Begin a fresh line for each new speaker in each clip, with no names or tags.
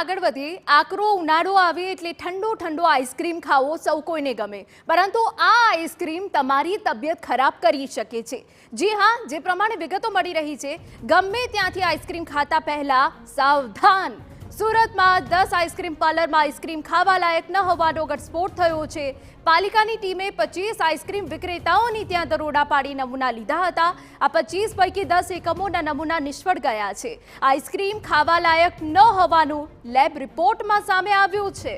આગળ વધીએ। આકરો ઉનાળો આવે એટલે ઠંડો ઠંડો આઈસ્ક્રીમ ખાવો સૌ કોઈને ગમે, પરંતુ આ આઈસ્ક્રીમ તમારી તબિયત ખરાબ કરી શકે છે। જી હા, જે પ્રમાણે વિગતો મળી રહી છે, ગમે ત્યાંથી આઈસ્ક્રીમ ખાતા પહેલા સાવધાન। સુરતમાં 10 આઈસ્ક્રીમ પાર્લરમાં આઈસ્ક્રીમ ખાવા લાયક ન હોવાનો ઘટસ્ફોટ થયો છે। પાલિકાની ટીમે 25 આઈસ્ક્રીમ વિક્રેતાઓની ત્યાં દરોડા પાડી નમૂના લીધા હતા। આ 25 પૈકી 10 એકમોના નમૂના નિષ્ફળ ગયા છે। આઈસ્ક્રીમ ખાવા લાયક ન હોવાનું લેબ રિપોર્ટમાં સામે આવ્યું છે।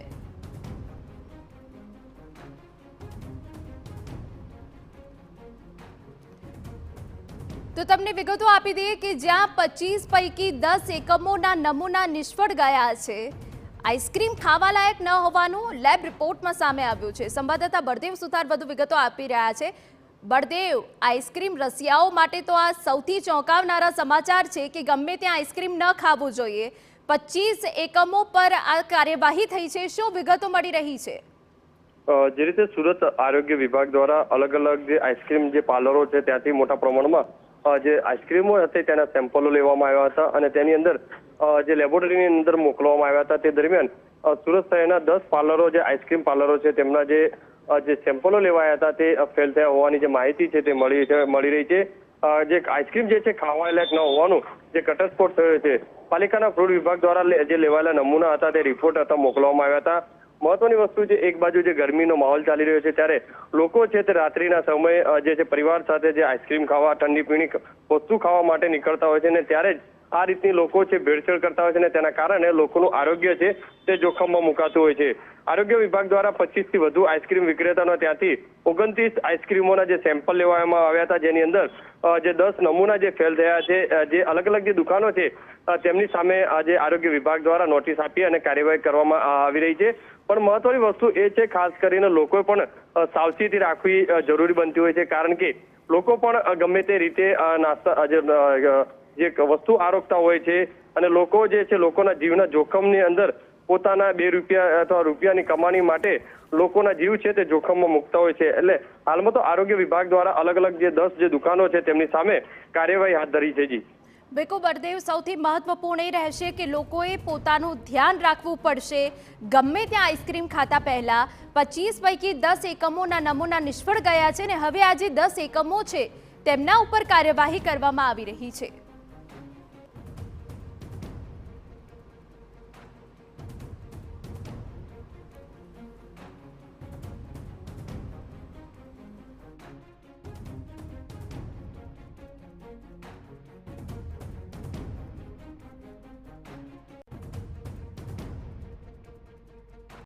તો તમને વિગતો આપી દઈએ કે જ્યાં 25 પૈકી 10 એકમોના નમૂના નિષ્ફળ ગયા છે, આઈસ્ક્રીમ ખાવા લાયક ન હોવાનું લેબ રિપોર્ટમાં સામે આવ્યું છે। સંવાદદાતા બળદેવ સુથાર વધુ વિગતો આપી રહ્યા છે। બળદેવ, આઈસ્ક્રીમ રસિયાઓ માટે તો આ સૌથી ચોંકાવનારા સમાચાર છે કે ગમે ત્યાં આઈસ્ક્રીમ ન ખાવું જોઈએ। 25 એકમો પર આ કાર્યવાહી થઈ છે, શું વિગતો મળી રહી છે?
જે રીતે સુરત આરોગ્ય વિભાગ દ્વારા અલગ અલગ જે આઈસ્ક્રીમ જે પાર્લરો છે ત્યાંથી મોટા પ્રમાણમાં જે આઈસ્ક્રીમો હતી તેના સેમ્પલો લેવામાં આવ્યા હતા અને તેની અંદર જે લેબોરેટરીની અંદર મોકલવામાં આવ્યા હતા। તે દરમિયાન સુરત શહેરના 10 પાર્લરો જે આઈસ્ક્રીમ પાર્લરો છે તેમના જે સેમ્પલો લેવાયા હતા તે ફેલ થયા હોવાની જે માહિતી છે તે મળી રહી છે। જે આઈસ્ક્રીમ જે છે ખાવા લાયક ન હોવાનું જે ઘટસ્ફોટ થયો છે, પાલિકાના ફ્રૂટ વિભાગ દ્વારા જે લેવાયેલા નમૂના હતા તે રિપોર્ટ હતા મોકલવામાં આવ્યા હતા। મહત્વની વસ્તુ છે, એક બાજુ જે ગરમીનો માહોલ ચાલી રહ્યો છે ત્યારે લોકો છે તે રાત્રિના સમયે જે છે પરિવાર સાથે જે આઈસ્ક્રીમ ખાવા, ઠંડી પીણી વસ્તુ ખાવા માટે નીકળતા હોય છે ને ત્યારે જ આ રીતની લોકો છે ભેળસેળ કરતા હોય છે ને તેના કારણે લોકોનું આરોગ્ય છે તે જોખમમાં મુકાતું હોય છે। આરોગ્ય વિભાગ દ્વારા 25 થી વધુ આઈસ્ક્રીમ વિક્રેતાનો ત્યાંથી 29 આઈસ્ક્રીમોના જે સેમ્પલ લેવામાં આવ્યા હતા, જેની અંદર જે 10 નમૂના જે ફેલ થયા છે, જે અલગ અલગ જે દુકાનો છે તેમની સામે આજે આરોગ્ય વિભાગ દ્વારા નોટિસ આપી અને કાર્યવાહી કરવામાં આવી રહી છે। પણ મહત્વની વસ્તુ એ છે, ખાસ કરીને લોકોએ પણ સાવચેતી રાખવી જરૂરી બનતી હોય છે, કારણ કે લોકો પણ ગમે તે રીતે નાસ્તા જે વસ્તુ આરોગતા હોય છે અને લોકો જે છે લોકોના જીવના જોખમની અંદર પોતાના 2 રૂપિયા અથવા રૂપિયાની કમાણી માટે લોકોના જીવ છે તે જોખમમાં મૂકતા હોય છે। એટલે હાલમાં તો આરોગ્ય વિભાગ દ્વારા અલગ અલગ જે 10 જે દુકાનો છે તેમની સામે કાર્યવાહી હાથ ધરી છે। જી
બિલકુલ બળદેવ, સૌથી મહત્વપૂર્ણ એ રહેશે કે લોકોએ પોતાનું ધ્યાન રાખવું પડશે। ગમે ત્યાં આઈસ્ક્રીમ ખાતા પહેલા 25 પૈકી 10 એકમોના નમૂના નિષ્ફળ ગયા છે ને હવે આ જે 10 એકમો છે તેમના ઉપર કાર્યવાહી કરવામાં આવી રહી છે।